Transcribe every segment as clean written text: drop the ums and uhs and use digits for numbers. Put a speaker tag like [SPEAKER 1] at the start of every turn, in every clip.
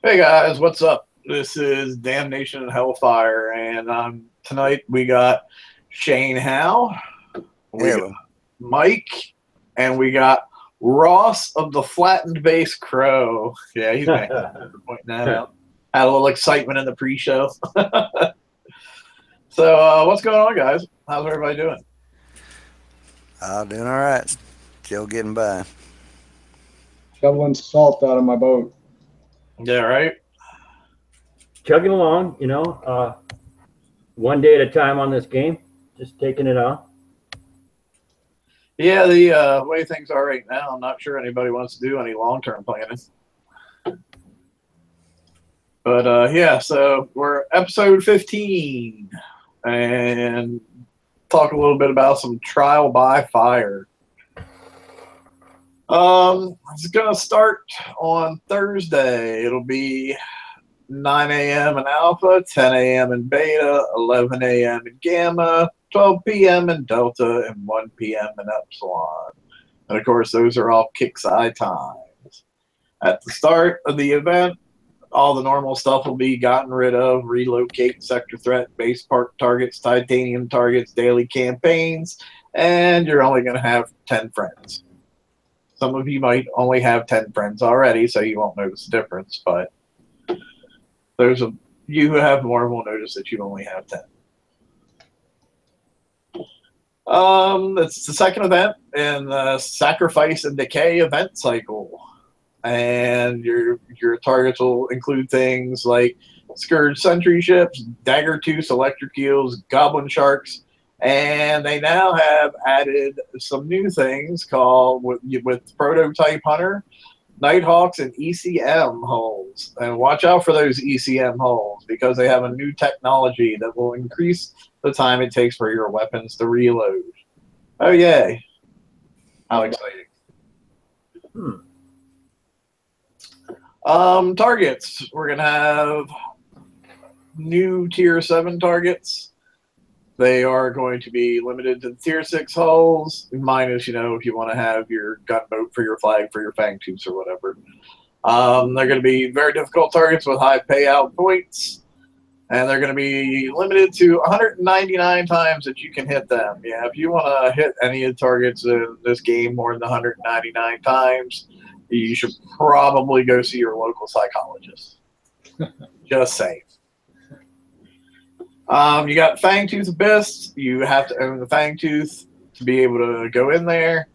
[SPEAKER 1] Hey guys, what's up? This is Damnation-n-Hellfire, and tonight we got Shane Howe, we got
[SPEAKER 2] Hello.
[SPEAKER 1] Mike, and we got Ross of the Flattened Base Crow. Yeah, he's been pointing that out. Had a little excitement in the pre-show. So, what's going on, guys? How's everybody doing?
[SPEAKER 2] Doing all right. Still getting by.
[SPEAKER 3] Shoveling salt out of my boat.
[SPEAKER 1] Yeah, right.
[SPEAKER 4] Chugging along, one day at a time on this game, just taking it on.
[SPEAKER 1] Yeah, the way things are right now, I'm not sure anybody wants to do any long-term planning. But yeah, so we're episode 15 and talk a little bit about some trial by fire. It's gonna start on Thursday. It'll be 9 a.m. in alpha, 10 a.m. in beta, 11 a.m. in gamma, 12 p.m. in delta, and 1 p.m. in epsilon. And of course, those are all kick-side times. At the start of the event, all the normal stuff will be gotten rid of: relocate, sector threat, base part targets, titanium targets, daily campaigns, and you're only going to have 10 friends. Some of you might only have 10 friends already, so you won't notice the difference, but you who have more will notice that you only have 10. It's the second event in the Sacrifice and Decay event cycle. And your targets will include things like Scourge Sentry ships, Dagger Tooth electric eels, Goblin Sharks, and they now have added some new things called with Prototype Hunter, Nighthawks, and ECM hulls. And watch out for those ECM hulls because they have a new technology that will increase the time it takes for your weapons to reload. Oh, yay. How exciting. Targets. We're going to have new Tier 7 targets. They are going to be limited to Tier 6 hulls, minus, if you want to have your gunboat for your flag for your fang tooths or whatever. They're going to be very difficult targets with high payout points, and they're going to be limited to 199 times that you can hit them. Yeah, if you want to hit any of the targets in this game more than 199 times, you should probably go see your local psychologist. Just saying. You got Fangtooth Abyss. You have to own the Fangtooth to be able to go in there.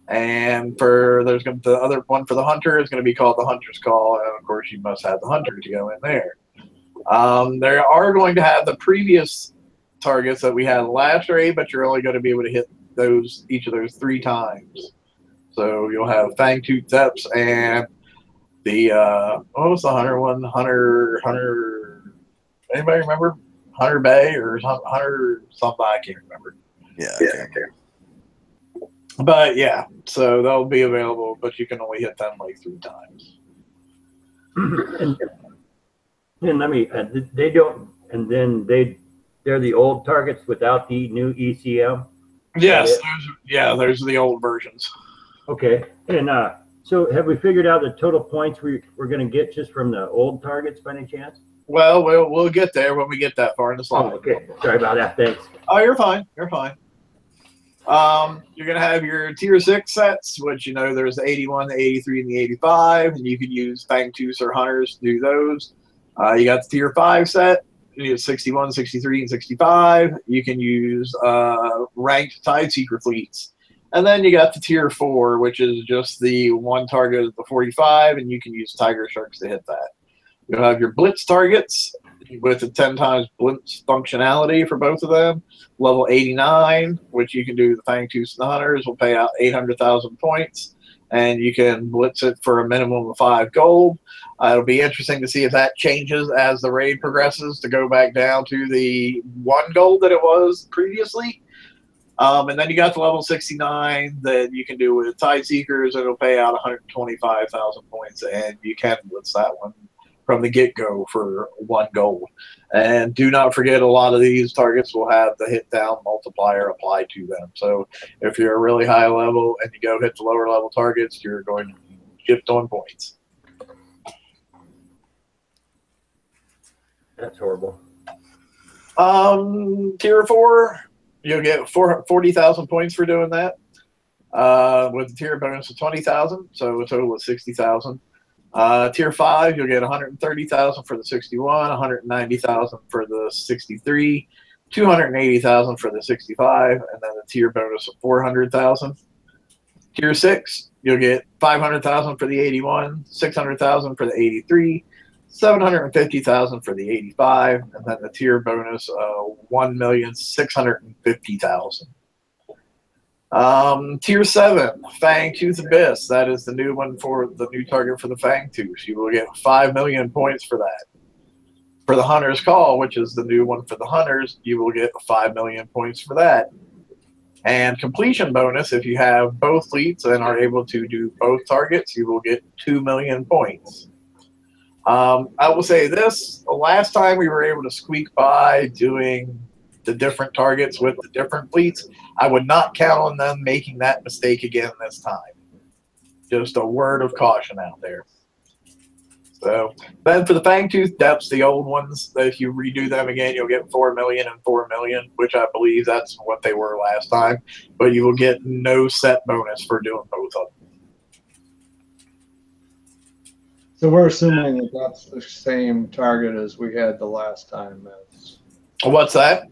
[SPEAKER 1] And there's going to the other one for the Hunter is going to be called the Hunter's Call, and of course you must have the Hunter to go in there. They are going to have the previous targets that we had last raid, but you're only going to be able to hit each of those 3 times. So you'll have Fangtooth Depths and the what was the Hunter one? Hunter. Anybody remember? Hunter Bay or Hunter something? I can't remember.
[SPEAKER 2] Yeah.
[SPEAKER 1] But yeah, so they'll be available, but you can only hit them like 3 times.
[SPEAKER 4] And let me. They don't. And then they're the old targets without the new ECM.
[SPEAKER 1] Yes, those are the old versions.
[SPEAKER 4] Okay, and so have we figured out the total points we're going to get just from the old targets by any chance?
[SPEAKER 1] Well, we'll get there when we get that far in the slide.
[SPEAKER 4] Oh, okay, sorry about that. Thanks.
[SPEAKER 1] Oh, you're fine. You're fine. You're going to have your Tier 6 sets, which, there's the 81, the 83, and the 85, and you can use Fangtooths or Hunters to do those. You got the Tier 5 set. You have 61, 63, and 65. You can use ranked Tideseeker fleets. And then you got the Tier 4, which is just the one target of the 45, and you can use Tiger Sharks to hit that. You'll have your Blitz targets with the 10 times Blitz functionality for both of them. Level 89, which you can do the Fangtooths and the Hunters, will pay out 800,000 points, and you can Blitz it for a minimum of 5 gold. It'll be interesting to see if that changes as the raid progresses to go back down to the 1 gold that it was previously. And then you got the level 69 that you can do with Tideseekers. It'll pay out 125,000 points, and you can blitz that one from the get-go for 1 gold. And do not forget, a lot of these targets will have the hit down multiplier applied to them. So if you're a really high level and you go hit the lower level targets, you're going to be shipped on points.
[SPEAKER 4] That's horrible.
[SPEAKER 1] Tier 4, you'll get 40,000 points for doing that. With a tier bonus of 20,000, so a total of 60,000. Tier 5, you'll get 130,000 for the 61, 190,000 for the 63, 280,000 for the 65, and then a tier bonus of 400,000. Tier 6, you'll get 500,000 for the 81, 600,000 for the 83, 750,000 for the 85, and then the tier bonus of 1,650,000. Tier 7, Fang Tooth Abyss. That is the new one for the new target for the Fang Tooth. You will get 5 million points for that. For the Hunter's Call, which is the new one for the Hunters, you will get 5 million points for that. And completion bonus, if you have both fleets and are able to do both targets, you will get 2 million points. I will say this, the last time we were able to squeak by doing the different targets with the different fleets, I would not count on them making that mistake again this time. Just a word of caution out there. So, then for the Fangtooth depths, the old ones, if you redo them again, you'll get 4 million and 4 million, which I believe that's what they were last time. But you will get no set bonus for doing both of them.
[SPEAKER 3] So we're assuming that that's the same target as we had the last time.
[SPEAKER 1] What's that?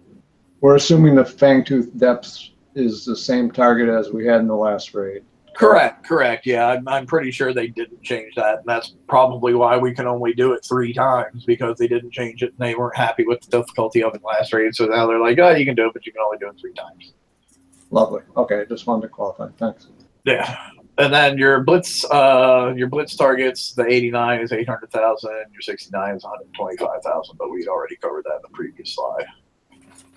[SPEAKER 3] We're assuming the Fangtooth depths is the same target as we had in the last raid.
[SPEAKER 1] Correct. Yeah, I'm pretty sure they didn't change that, and that's probably why we can only do it 3 times, because they didn't change it and they weren't happy with the difficulty of it last raid. So now they're like, oh, you can do it, but you can only do it 3 times.
[SPEAKER 3] Lovely. Okay, just wanted to qualify. Thanks.
[SPEAKER 1] Yeah, and then your blitz targets, the 89 is 800,000, your 69 is 125,000, but we'd already covered that in the previous slide.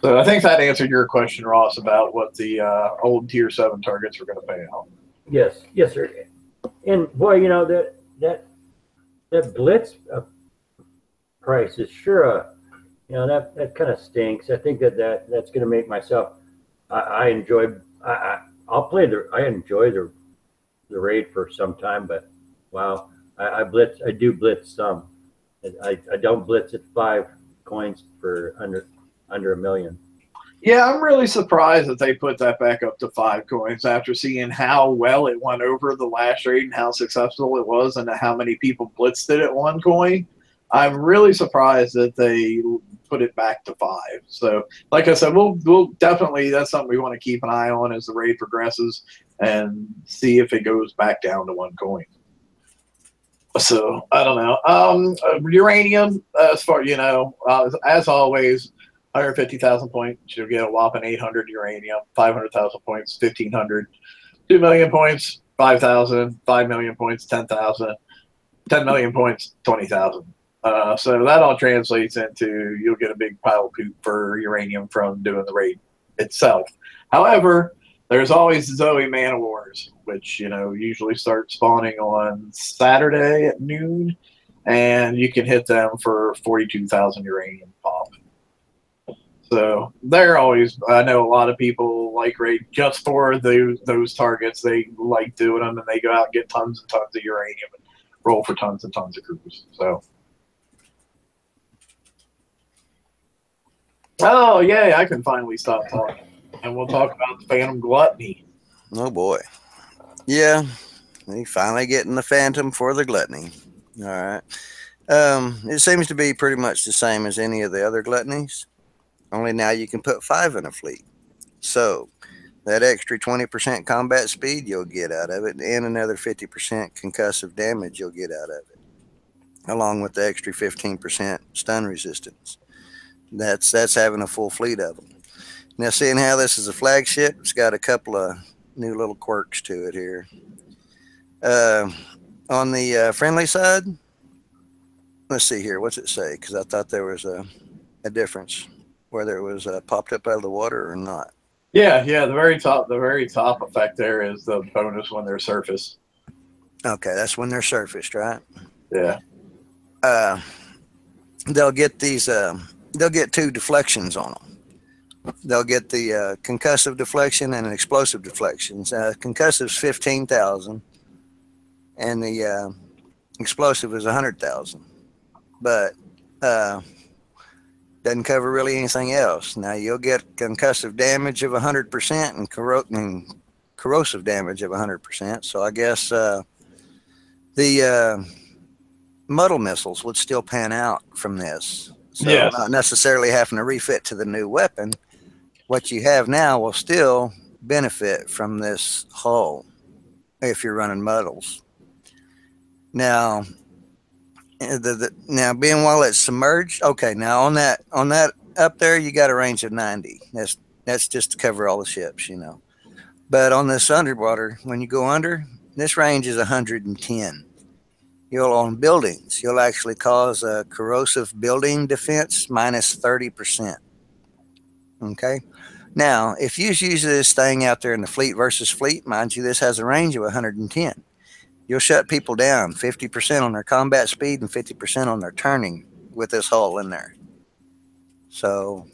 [SPEAKER 1] So I think that answered your question, Ross, about what the old tier 7 targets were going to pay out.
[SPEAKER 4] Yes, sir. And boy, you know that blitz price is sure that kind of stinks. I think that's going to make myself. I enjoy the raid for some time, but wow, I do blitz some. I don't blitz at 5 coins for under $1 million.
[SPEAKER 1] Yeah, I'm really surprised that they put that back up to 5 coins after seeing how well it went over the last raid and how successful it was and how many people blitzed it at 1 coin. I'm really surprised that they put it back to 5. So, like I said, we'll definitely, that's something we want to keep an eye on as the raid progresses and see if it goes back down to 1 coin. So, I don't know. Uranium, as far, as always, 150,000 points, you'll get a whopping 800 uranium. 500,000 points, 1,500. 2 million points, 5,000. 5 million points, 10,000. 10 million points, 20,000. So that all translates into you'll get a big pile of poop for uranium from doing the raid itself. However, there's always Zoe Man of Wars, which usually start spawning on Saturday at noon, and you can hit them for 42,000 uranium pop. So they're always, I know a lot of people like raid just for those targets. They like doing them, and they go out and get tons and tons of uranium and roll for tons and tons of crews. So, oh yeah, I can finally stop talking, and we'll talk about the Phantom Gluttony.
[SPEAKER 2] Oh boy, yeah, we finally getting the Phantom for the Gluttony. All right, it seems to be pretty much the same as any of the other Gluttonies. Only now you can put 5 in a fleet. So that extra 20% combat speed you'll get out of it, and another 50% concussive damage you'll get out of it, along with the extra 15% stun resistance. That's having a full fleet of them. Now, seeing how this is a flagship, it's got a couple of new little quirks to it here. On the friendly side, let's see here. What's it say? Because I thought there was a difference, whether it was popped up out of the water or not.
[SPEAKER 1] Yeah, the very top effect there is the bonus when they're surfaced.
[SPEAKER 2] Okay, that's when they're surfaced, right?
[SPEAKER 1] Yeah.
[SPEAKER 2] They'll get these. They'll get 2 deflections on them. They'll get the concussive deflection and an explosive deflection. Concussive's 15,000, and the explosive is 100,000. But Doesn't cover really anything else. Now you'll get concussive damage of 100% and corrosive damage of 100%. So I guess the muddle missiles would still pan out from this. So
[SPEAKER 1] Yes.
[SPEAKER 2] not necessarily having to refit to the new weapon. What you have now will still benefit from this hull if you're running muddles. Now, now being while it's submerged, okay. Now on that up there, you got a range of 90. That's just to cover all the ships, you know. But on this underwater, when you go under, this range is 110. You'll on buildings, you'll actually cause a corrosive building defense minus 30%. Okay. Now, if you use this thing out there in the fleet versus fleet, mind you, this has a range of 110. You'll shut people down 50% on their combat speed and 50% on their turning with this hull in there. So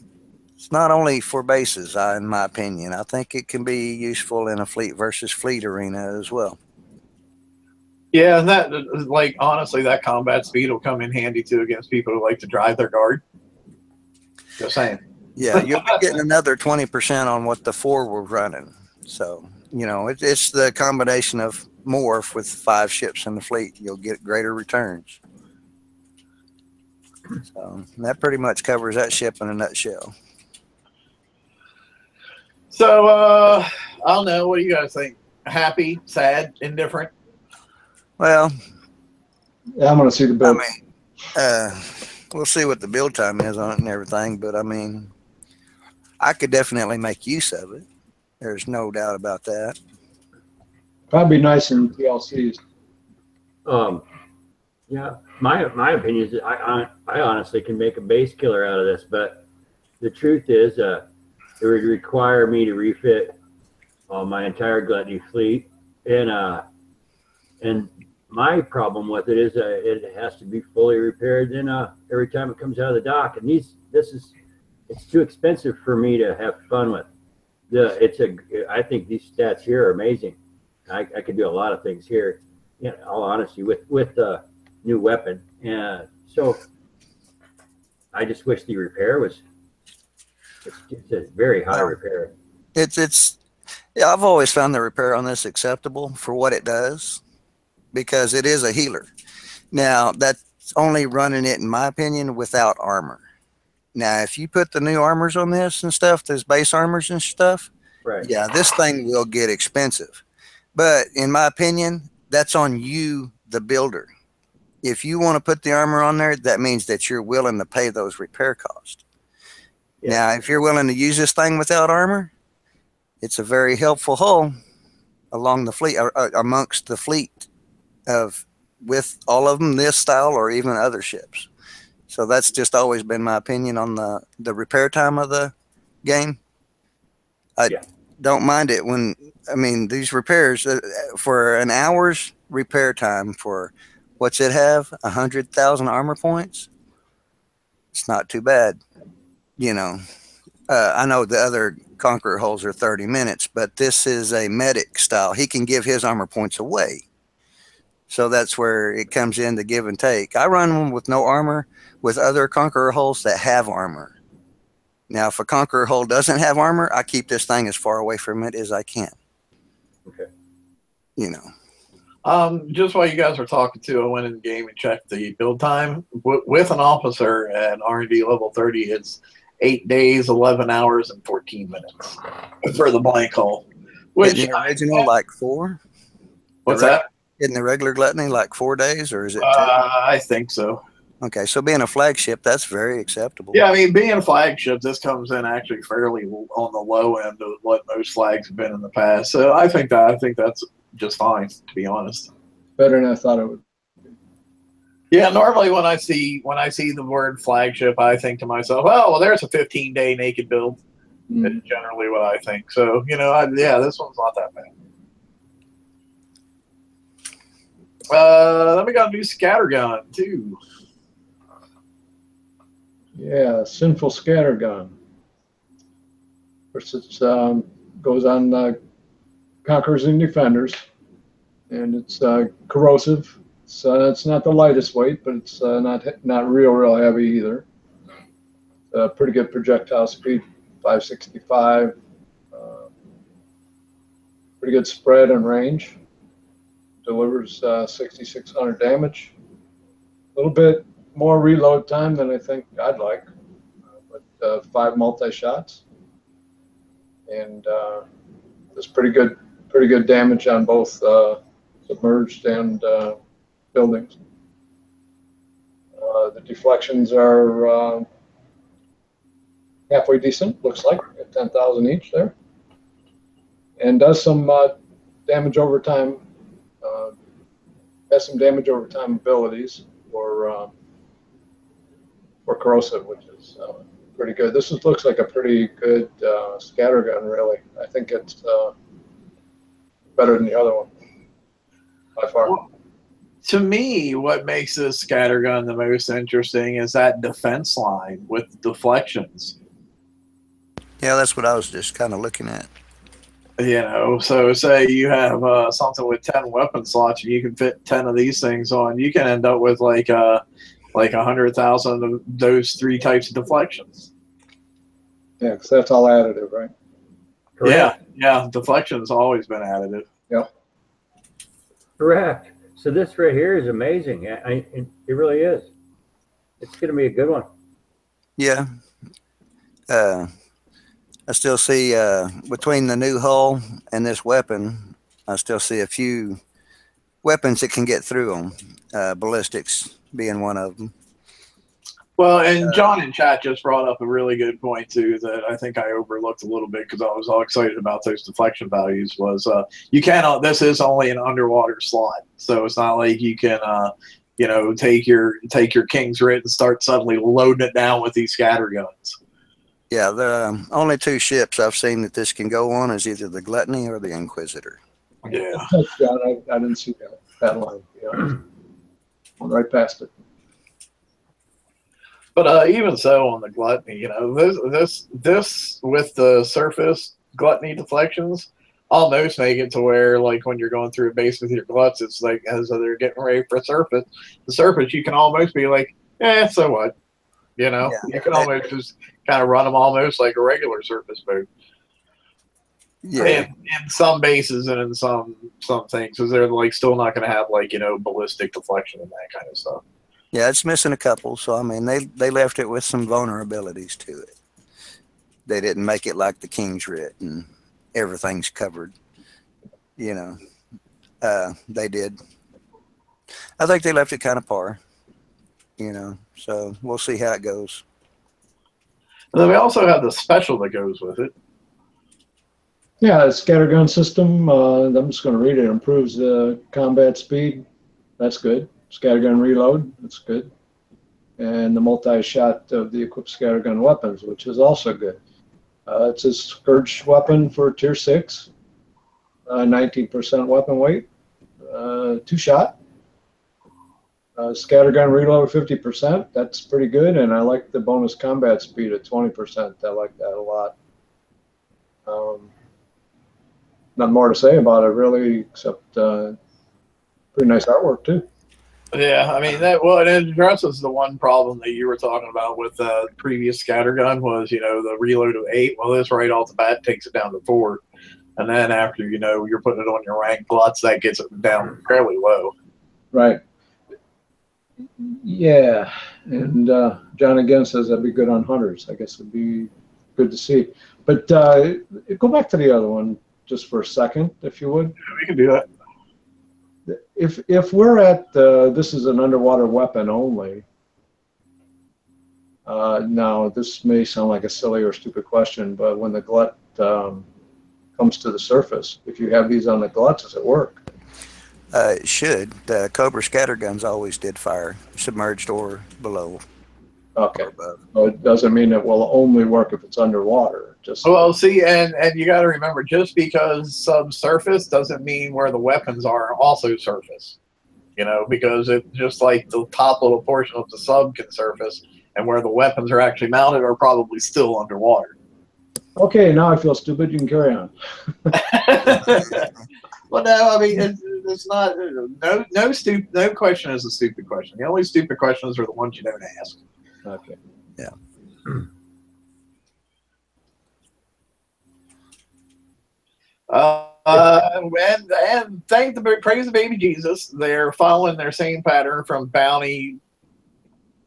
[SPEAKER 2] it's not only for bases, in my opinion. I think it can be useful in a fleet versus fleet arena as well.
[SPEAKER 1] Yeah, and that, like, honestly, that combat speed will come in handy too against people who like to drive their guard. Just saying.
[SPEAKER 2] Yeah, you'll be getting another 20% on what the 4 were running. So, you know, it's the combination of more with 5 ships in the fleet. You'll get greater returns. So that pretty much covers that ship in a nutshell.
[SPEAKER 1] So, I don't know. What do you guys think? Happy, sad, indifferent?
[SPEAKER 2] Well,
[SPEAKER 3] Yeah, I'm going to see the build.
[SPEAKER 2] I mean, we'll see what the build time is on it and everything, but I mean, I could definitely make use of it. There's no doubt about that.
[SPEAKER 3] Probably nice in PLCs.
[SPEAKER 4] Yeah, my opinion is that I honestly can make a base killer out of this, but the truth is, it would require me to refit my entire gluttony fleet, and my problem with it is it has to be fully repaired then every time it comes out of the dock, and it's too expensive for me to have fun with. I think these stats here are amazing. I could do a lot of things here, in all honesty, with the new weapon. And so I just wish the repair it's a very high repair.
[SPEAKER 2] Yeah, I've always found the repair on this acceptable for what it does, because it is a healer. Now, that's only running it, in my opinion, without armor. Now, if you put the new armors on this and stuff, those base armors and stuff,
[SPEAKER 4] Right.
[SPEAKER 2] yeah, this thing will get expensive. But in my opinion, that's on you, the builder. If you want to put the armor on there, that means that you're willing to pay those repair costs. Yeah. Now, if you're willing to use this thing without armor, it's a very helpful hull along the fleet, or amongst the fleet with all of them, this style or even other ships. So that's just always been my opinion on the repair time of the game. I don't mind it when, I mean, these repairs for an hour's repair time for what's it have 100,000 armor points. It's not too bad, you know. I know the other Conqueror hulls are 30 minutes, but this is a medic style. He can give his armor points away. So that's where it comes in the give and take. I run one with no armor with other Conqueror hulls that have armor. Now, if a Conqueror hull doesn't have armor, I keep this thing as far away from it as I can.
[SPEAKER 4] Okay.
[SPEAKER 2] You know.
[SPEAKER 1] Just while you guys were talking too, I went in the game and checked the build time. With an officer at R&D level 30, it's 8 days, 11 hours, and 14 minutes for the blank hull. Which
[SPEAKER 2] isn't the original like 4?
[SPEAKER 1] What's that?
[SPEAKER 2] Isn't the regular gluttony like 4 days, or is it 2?
[SPEAKER 1] I think so.
[SPEAKER 2] Okay, so being a flagship, that's very acceptable.
[SPEAKER 1] Yeah, I mean, being a flagship, this comes in actually fairly on the low end of what most flags have been in the past. So I think that's just fine, to be honest.
[SPEAKER 3] Better than I thought it would.
[SPEAKER 1] Yeah, normally when I see the word flagship, I think to myself, oh, well, there's a 15-day naked build. That's generally what I think. So, you know, this one's not that bad. Then we got a new scattergun too.
[SPEAKER 3] Yeah, Sinful Scattergun. Of course, it goes on Conquerors and Defenders, and it's corrosive. So it's not the lightest weight, but it's not real heavy either. pretty good projectile speed, 565. Pretty good spread and range. Delivers 6,600 damage. A little bit more reload time than I think I'd like, but 5 multi-shots. And there's pretty good damage on both submerged and buildings. The deflections are halfway decent, looks like, at 10,000 each there. And does some damage over time, has some damage over time abilities for corrosive, which is pretty good. This looks like a pretty good scattergun, really. I think it's better than the other one by far.
[SPEAKER 1] Well, to me, what makes this scattergun the most interesting is that defense line with deflections.
[SPEAKER 2] Yeah, that's what I was just kind of looking at.
[SPEAKER 1] You know, so say you have something with 10 weapon slots, and you can fit 10 of these things on. You can end up with like 100,000 of those 3 types of deflections.
[SPEAKER 3] Yeah, because that's all additive, right?
[SPEAKER 4] Correct.
[SPEAKER 1] Yeah. Deflection's always been additive.
[SPEAKER 3] Yep.
[SPEAKER 4] Correct. So this right here is amazing. It really is. It's going to be a good one.
[SPEAKER 2] Yeah. I still see between the new hull and this weapon, I still see a few weapons that can get through them. Ballistics being one of them.
[SPEAKER 1] Well, and John in chat just brought up a really good point too that I think I overlooked a little bit because I was all excited about those deflection values. Was you cannot? This is only an underwater slot, so it's not like you can take your King's Writ and start suddenly loading it down with these scatterguns.
[SPEAKER 2] Yeah, the only 2 ships I've seen that this can go on is either the Gluttony or the Inquisitor.
[SPEAKER 1] Yeah.
[SPEAKER 3] I didn't see that line. Yeah. Went right past it.
[SPEAKER 1] But even so, on the Gluttony, this with the surface Gluttony deflections almost make it to where, like, when you're going through a base with your gluts, it's like as they're getting ready for surface. The surface, you can almost be like, so what? You can almost just kind of run them almost like a regular surface boat.
[SPEAKER 2] Yeah.
[SPEAKER 1] In some bases and in some things, because they're like still not going to have ballistic deflection and that kind of stuff.
[SPEAKER 2] Yeah, it's missing a couple. So I mean, they left it with some vulnerabilities to it. They didn't make it like the King's Writ and everything's covered. They did. I think they left it kind of par. So we'll see how it goes.
[SPEAKER 1] And then we also have the special that goes with it.
[SPEAKER 3] Yeah, the scattergun system, I'm just going to read it. Improves the combat speed. That's good. Scattergun reload. That's good. And the multi-shot of the equipped scattergun weapons, which is also good. It's a Scourge weapon for Tier 6. 19% weapon weight. 2-shot. Scattergun reload 50%. That's pretty good. And I like the bonus combat speed at 20%. I like that a lot. Nothing more to say about it, really, except pretty nice artwork, too.
[SPEAKER 1] Yeah, I mean, it addresses the one problem that you were talking about with the previous scattergun was, the reload of 8. Well, this right off the bat takes it down to 4. And then after, you're putting it on your rank gluts, that gets it down fairly low.
[SPEAKER 3] Right. Yeah. And John again says that'd be good on hunters. I guess it'd be good to see. But go back to the other one just for a second, if you would.
[SPEAKER 1] Yeah, we can do that.
[SPEAKER 3] If we're at this is an underwater weapon only. Now this may sound like a silly or stupid question, but when the glut comes to the surface, if you have these on the gluts, does it work?
[SPEAKER 2] It should. The Cobra scatterguns always did fire, submerged or below.
[SPEAKER 3] Okay. So it doesn't mean it will only work if it's underwater.
[SPEAKER 1] Well, see, and you got to remember, just because subsurface doesn't mean where the weapons are also surface. Because it just like the top little portion of the sub can surface, and where the weapons are actually mounted are probably still underwater.
[SPEAKER 3] Okay, now I feel stupid. You can carry on.
[SPEAKER 1] Well, no, I mean it's not. No question is a stupid question. The only stupid questions are the ones you don't ask.
[SPEAKER 3] Okay.
[SPEAKER 2] Yeah.
[SPEAKER 1] And praise the baby Jesus. They're following their same pattern from bounty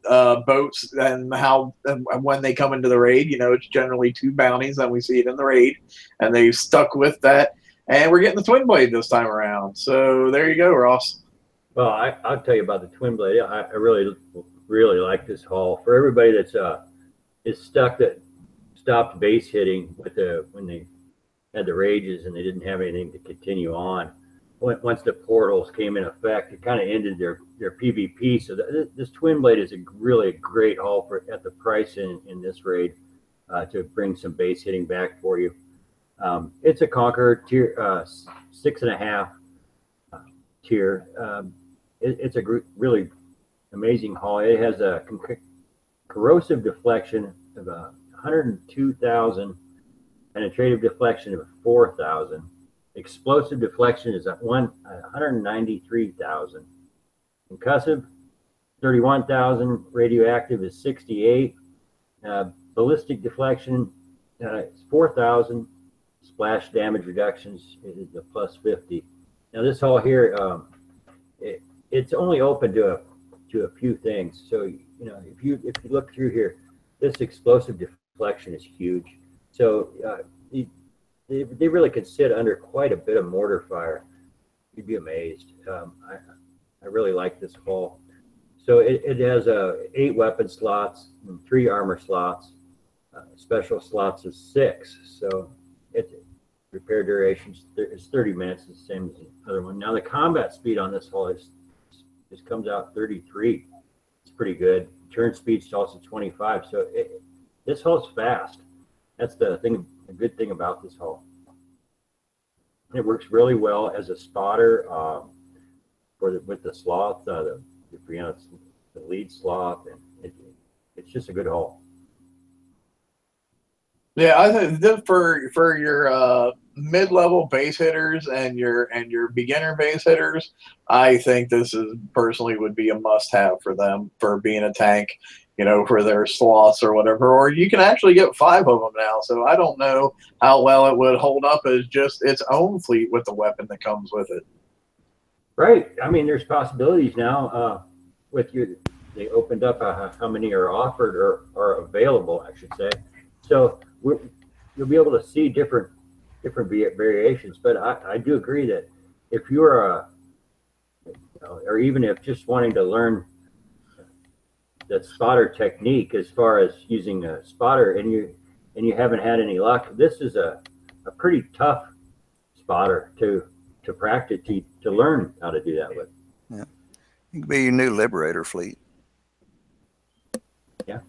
[SPEAKER 1] boats and how and when they come into the raid. You know, it's generally 2 bounties, and we see it in the raid, and they've stuck with that. And we're getting the twin blade this time around. So there you go, Ross.
[SPEAKER 4] Well, I'll tell you about the twin blade. I really like this haul. For everybody that's is stuck that stopped base hitting with when they had the rages and they didn't have anything to continue on. Once the portals came in effect, it kind of ended their PvP. So this twin blade is really a great haul at the price in this raid to bring some base hitting back for you. It's a Conqueror tier 6.5 tier. It's a really amazing haul. It has a corrosive deflection of 102,000, penetrative deflection of 4,000. Explosive deflection is at 193,000. Concussive, 31,000. Radioactive is 68. Ballistic deflection is 4,000. Splash damage reductions is a plus 50. Now this haul here, it's only open to a few things. So you know, if you look through here, this explosive deflection is huge. So they really could sit under quite a bit of mortar fire. You'd be amazed. I really like this haul. So it has 8 weapon slots and 3 armor slots. Special slots is 6. So repair durations is 30 minutes, the same as the other one. Now the combat speed on this haul just comes out 33. It's pretty good. Turn speed's also 25. So this haul's fast. That's the good thing about this haul. It works really well as a spotter with the sloth, the lead sloth, and it's just a good haul.
[SPEAKER 1] Yeah, I think this for your mid-level base hitters and your beginner base hitters, I think this is personally would be a must-have for them for being a tank. You know, for their sloths or whatever, or you can actually get 5 of them now. So I don't know how well it would hold up as just its own fleet with the weapon that comes with it.
[SPEAKER 4] Right. I mean, there's possibilities now they opened up how many are offered or are available, I should say. So you'll be able to see different variations. But I do agree that if you're or even if just wanting to learn that spotter technique as far as using a spotter and you haven't had any luck, this is a pretty tough spotter to practice, to learn how to do that with.
[SPEAKER 2] Yeah, it could be your new Liberator fleet.
[SPEAKER 1] Yeah,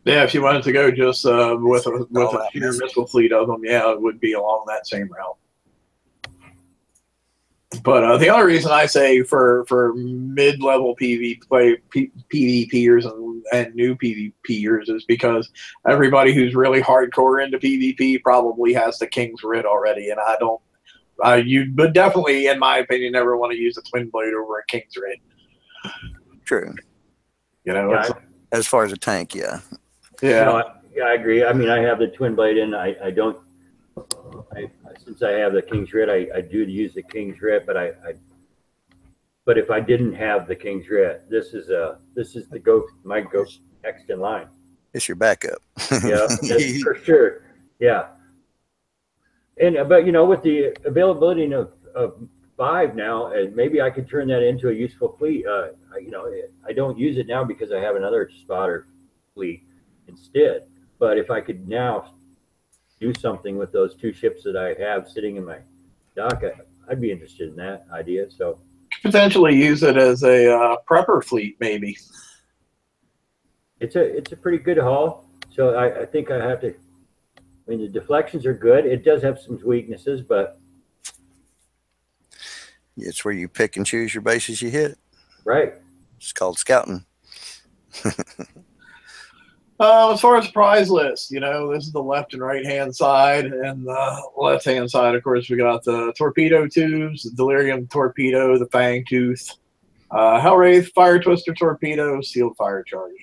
[SPEAKER 1] if you wanted to go just with a sheer missile fleet of them, yeah, it would be along that same route. But the only reason I say for mid-level PvPers and new PvPers is because everybody who's really hardcore into PvP probably has the King's Writ already, and I don't. You would definitely, in my opinion, never want to use a Twin Blade over a King's Writ.
[SPEAKER 2] True.
[SPEAKER 1] You know,
[SPEAKER 4] yeah,
[SPEAKER 2] as far as a tank, yeah.
[SPEAKER 1] Yeah.
[SPEAKER 4] No, I agree. I mean, I have the Twin Blade, and I don't. Since I have the King's Writ, I do use the King's Writ, but if I didn't have the King's Writ, this is my go next in line.
[SPEAKER 2] It's your backup.
[SPEAKER 4] Yeah, for sure. Yeah. And but with the availability of 5 now, and maybe I could turn that into a useful fleet. I don't use it now because I have another spotter fleet instead. But if I could now do something with those 2 ships that I have sitting in my dock, I'd be interested in that idea. So
[SPEAKER 1] potentially use it as a prepper fleet, maybe.
[SPEAKER 4] It's a pretty good haul. So I think I have to. I mean, the deflections are good. It does have some weaknesses, but
[SPEAKER 2] it's where you pick and choose your bases you hit.
[SPEAKER 4] Right.
[SPEAKER 2] It's called scouting.
[SPEAKER 1] As far as prize list, this is the left and right hand side, and the left hand side, of course, we got the torpedo tubes, the Delirium torpedo, the Fang Tooth, Hellwraith, Fire Twister torpedo, sealed fire charge.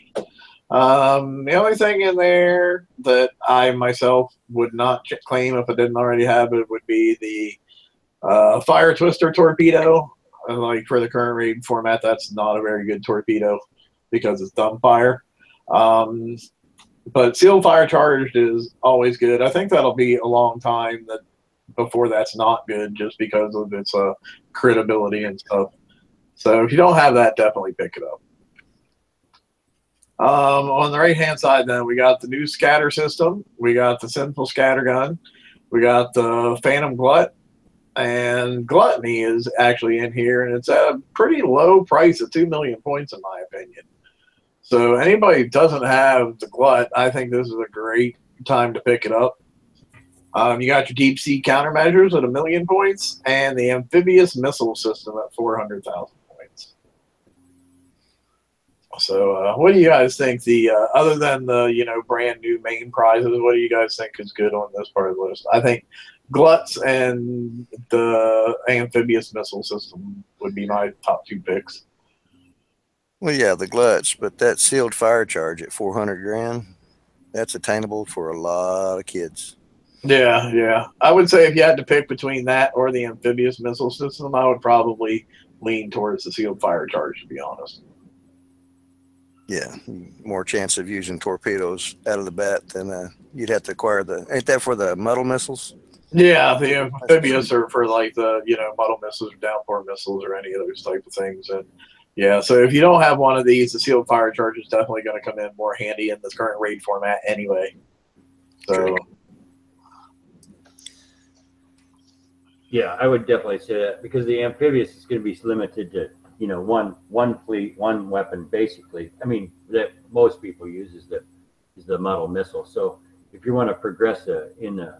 [SPEAKER 1] The only thing in there that I myself would not claim if I didn't already have it would be the Fire Twister torpedo. Like for the current raid format, that's not a very good torpedo because it's dumbfire. But sealed fire charged is always good. I think that'll be a long time that before that's not good just because of its credibility and stuff. So if you don't have that, definitely pick it up. On the right-hand side, then, we got the new scatter system. We got the Sinful Scattergun. We got the Phantom Glut. And Gluttony is actually in here, and it's at a pretty low price of 2 million points, in my opinion. So anybody who doesn't have the Glut, I think this is a great time to pick it up. You got your deep sea countermeasures at 1 million points, and the amphibious missile system at 400,000 points. So, what do you guys think? The other than the brand new main prizes, what do you guys think is good on this part of the list? I think Gluts and the amphibious missile system would be my top 2 picks.
[SPEAKER 2] Well, yeah, the Gluts, but that sealed fire charge at 400 grand, that's attainable for a lot of kids.
[SPEAKER 1] Yeah. I would say if you had to pick between that or the amphibious missile system, I would probably lean towards the sealed fire charge, to be honest.
[SPEAKER 2] Yeah, more chance of using torpedoes out of the bat than you'd have to acquire the. Ain't that for the muddle missiles?
[SPEAKER 1] Yeah, the amphibious are for like the muddle missiles or downpour missiles or any of those type of things. And yeah, so if you don't have one of these, the sealed fire charge is definitely going to come in more handy in this current raid format anyway. So.
[SPEAKER 4] Yeah, I would definitely say that because the amphibious is going to be limited to one fleet, one weapon, basically. I mean, that most people use is the muddle missile. So if you want to progress in the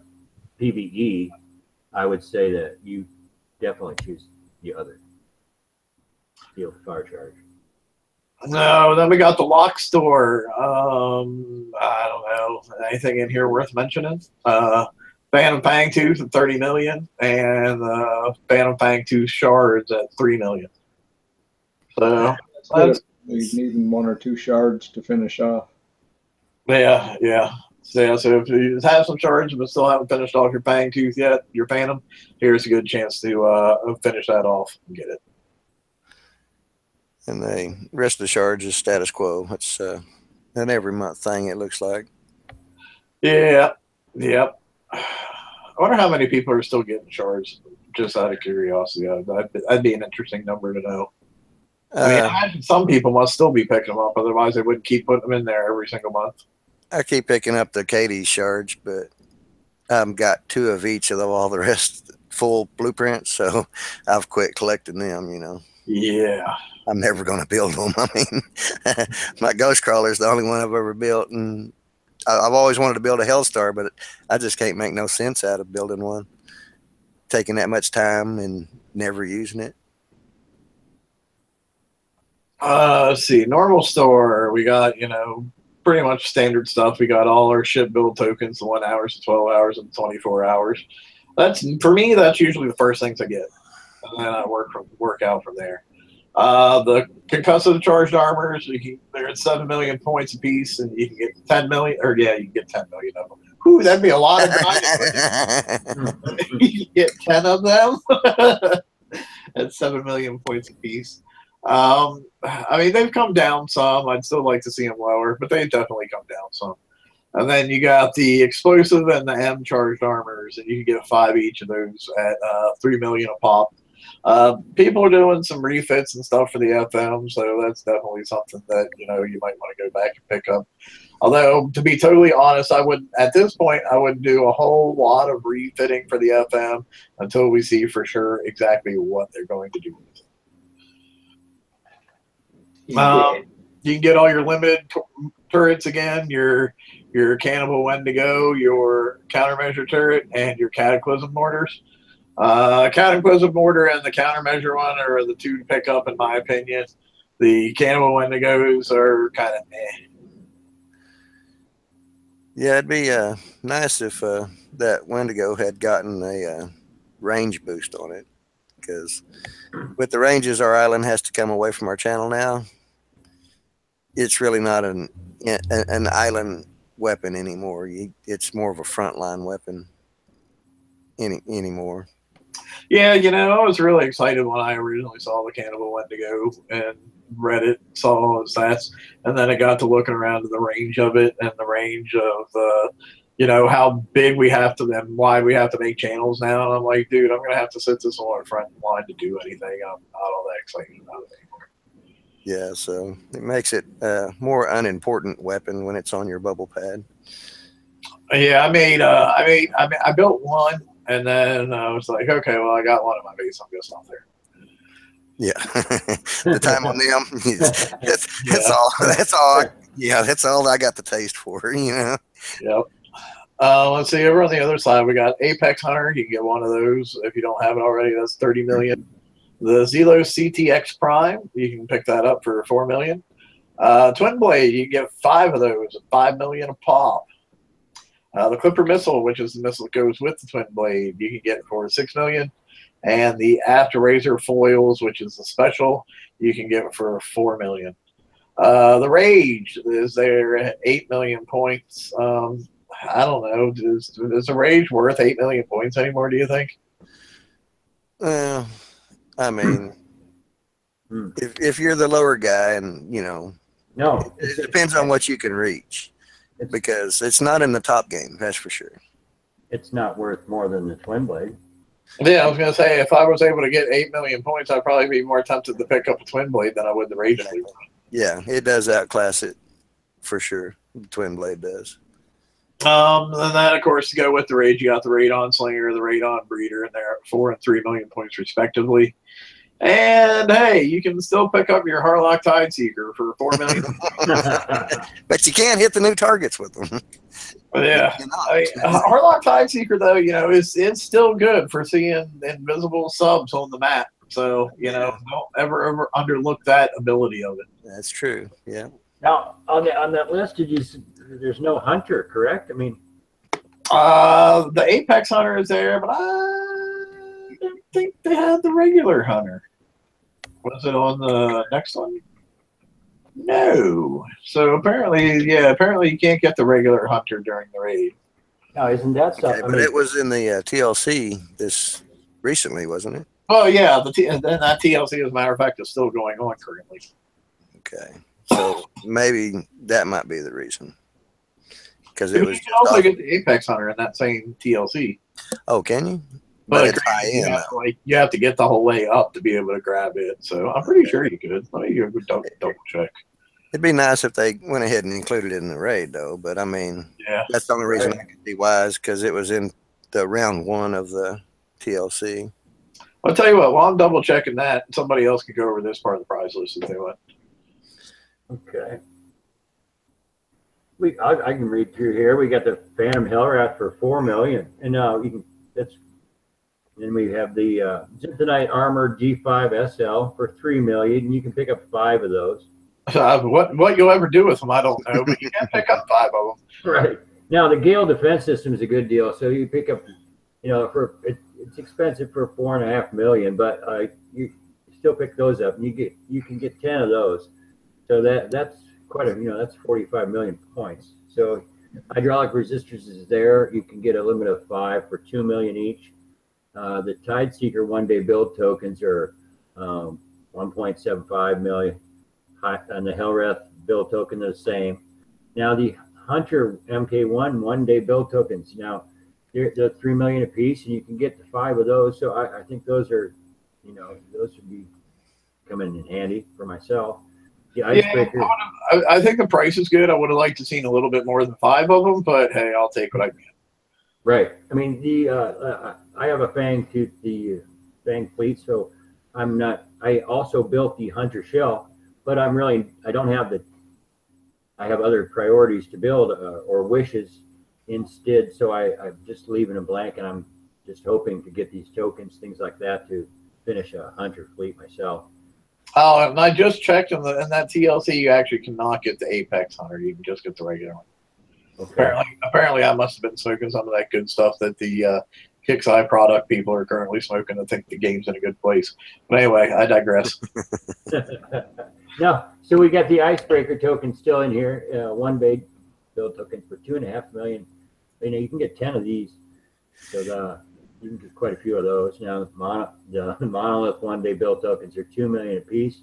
[SPEAKER 4] PvE, I would say that you definitely choose the other field fire charge.
[SPEAKER 1] No, then we got the lock store. I don't know anything in here worth mentioning. Phantom Fangtooth at 30 million, and Phantom Fangtooth shards at 3 million. So
[SPEAKER 3] that's we need 1 or 2 shards to finish off.
[SPEAKER 1] Yeah. So if you have some shards but still haven't finished off your Fangtooth yet, your Phantom, here's a good chance to finish that off and get it.
[SPEAKER 2] And the rest of the shards is status quo. It's an every month thing, it looks like.
[SPEAKER 1] Yeah. Yep. I wonder how many people are still getting shards, just out of curiosity. That'd be an interesting number to know. I mean, I imagine some people must still be picking them up, otherwise they wouldn't keep putting them in there every single month.
[SPEAKER 2] I keep picking up the Katie's shards, but I've got 2 of each of all the rest full blueprints, so I've quit collecting them,
[SPEAKER 1] Yeah.
[SPEAKER 2] I'm never going to build them. I mean, my Ghost Crawler is the only one I've ever built, and I've always wanted to build a Hellstar, but I just can't make no sense out of building one, taking that much time and never using it.
[SPEAKER 1] Let's see. Normal store, we got, pretty much standard stuff. We got all our ship build tokens, the 1 hours, the 12 hours, and the 24 hours. For me, that's usually the first things I get. And then I work out from there. The concussive charged armors, they're at 7 million points apiece, and you can get 10 million, or yeah, you can get 10 million of them. Whew, that'd be a lot of grinding. You can get 10 of them at 7 million points apiece. I mean, they've come down some. I'd still like to see them lower, but they've definitely come down some. And then you got the explosive and the M charged armors, and you can get 5 each of those at 3 million a pop. People are doing some refits and stuff for the FM, so that's definitely something that you might want to go back and pick up. Although, to be totally honest, at this point I wouldn't do a whole lot of refitting for the FM until we see for sure exactly what they're going to do with it. You can get all your limited turrets again, your Cannibal Wendigo, your countermeasure turret, and your Cataclysm mortars. Cataclysm mortar and the countermeasure one are the 2 to pick up, in my opinion. The Cannibal Wendigos are kind of meh.
[SPEAKER 2] Yeah, it'd be nice if that Wendigo had gotten a range boost on it, because with the ranges, our island has to come away from our channel now. it's really not an island weapon anymore. It's more of a frontline weapon anymore.
[SPEAKER 1] Yeah, you know, I was really excited when I originally saw the Cannibal Wendigo and read it, saw all his stats, and then I got to looking around to the range of it and the range of you know, how big we have to and why we have to make channels now. And I'm like, dude, I'm gonna have to sit this on our front line to do anything. I'm not all that excited about it anymore.
[SPEAKER 2] Yeah, so it makes it a more unimportant weapon when it's on your bubble pad.
[SPEAKER 1] Yeah, I built one, and then I was like, okay, well, I got one in my base. I'm gonna stop there.
[SPEAKER 2] Yeah, the time on them. That's
[SPEAKER 1] Yeah.
[SPEAKER 2] all. That's all. That's all I got the taste for. You know.
[SPEAKER 1] Yep. Let's see. Over on the other side, we got Apex Hunter. You can get one of those if you don't have it already. That's 30 million. The Zelo CTX Prime, you can pick that up for 4 million. Twin Blade, you can get 5 of those at 5 million a pop. The Clipper Missile, which is the missile that goes with the Twin Blade, you can get for 6 million. And the After Razor Foils, which is the special, you can get for 4 million. The Rage is there at 8 million points. I don't know. Is the Rage worth 8 million points anymore, do you think?
[SPEAKER 2] I mean, if you're the lower guy, and you know,
[SPEAKER 4] No,
[SPEAKER 2] it depends on what you can reach, because it's not in the top game, that's for sure.
[SPEAKER 4] it's not worth more than the Twin Blade.
[SPEAKER 1] Yeah, I was gonna say if I was able to get 8 million points, I'd probably be more tempted to pick up a Twin Blade than I would the Rage Blade.
[SPEAKER 2] Yeah, it does outclass it for sure. The Twin Blade does.
[SPEAKER 1] And then of course to go with the Rage, you got the Radon Slinger, the Radon Breeder, and they're at 4 and 3 million points respectively. And hey, you can still pick up your Harlock Tideseeker for 4 million.
[SPEAKER 2] But you can't hit the new targets with them.
[SPEAKER 1] But yeah, Harlock Tideseeker though, you know, it's still good for seeing invisible subs on the map. So you know, don't ever underlook that ability of it.
[SPEAKER 2] That's true. Yeah.
[SPEAKER 4] Now on that list, there's no hunter, correct? I mean,
[SPEAKER 1] the Apex Hunter is there, but I didn't think they had the regular hunter. Was it on the next one? No. So apparently you can't get the regular hunter during the raid.
[SPEAKER 4] now isn't that stuff?
[SPEAKER 2] Okay, but it was in the TLC this recently, wasn't it?
[SPEAKER 1] Oh yeah, and then that TLC, as a matter of fact, is still going on currently.
[SPEAKER 2] Okay, so maybe that might be the reason. Because it was.
[SPEAKER 1] You can also get the Apex Hunter in that same TLC.
[SPEAKER 2] Oh, can you?
[SPEAKER 1] But
[SPEAKER 2] it's high end.
[SPEAKER 1] you have to get the whole way up to be able to grab it. So I'm pretty sure you could. Let me double check.
[SPEAKER 2] It'd be nice if they went ahead and included it in the raid, though. But I mean,
[SPEAKER 1] yeah,
[SPEAKER 2] that's the only reason I could be wise, because it was in the round 1 of the TLC.
[SPEAKER 1] I'll tell you what. While I'm double checking that, somebody else can go over this part of the prize list if they want.
[SPEAKER 4] Okay. I can read through here. We got the Phantom Hellrat for 4 million, and now you can. Then we have the Zintonite Armor G5 SL for 3 million. And you can pick up 5 of those.
[SPEAKER 1] What you'll ever do with them, I don't know, but you can pick up 5 of them.
[SPEAKER 4] Right. Now the Gale Defense System is a good deal. So you pick up, you know, it's expensive for 4.5 million, but you still pick those up, and you can get 10 of those. So that's quite a, you know, that's 45 million points. So hydraulic resistors is there. You can get a limit of 5 for 2 million each. The Tideseeker one-day build tokens are 1.75 million, and the Hellwrath build token is the same. Now the Hunter MK1 one-day build tokens, now they're 3 million a piece, and you can get 5 of those. So I think those are, you know, those would be coming in handy for myself. The Icebreaker.
[SPEAKER 1] I think the price is good. I would have liked to seen a little bit more than 5 of them, but hey, I'll take what I can.
[SPEAKER 4] Right. I mean, I have a Fang fleet, so I'm not. I also built the Hunter shell, but I don't have I have other priorities to build or wishes instead, so I'm just leaving them blank, and I'm just hoping to get these tokens, things like that, to finish a Hunter fleet myself.
[SPEAKER 1] Oh, and I just checked in that TLC. You actually cannot get the Apex Hunter. You can just get the regular one.
[SPEAKER 4] Okay.
[SPEAKER 1] Apparently, I must have been smoking some of that good stuff that the Kicks Eye product people are currently smoking to think the game's in a good place. But anyway, I digress.
[SPEAKER 4] No, so we got the icebreaker token still in here. One big build token for 2.5 million. You know, you can get 10 of these, so you can get quite a few of those. Now, the monolith one day build tokens are 2 million a piece.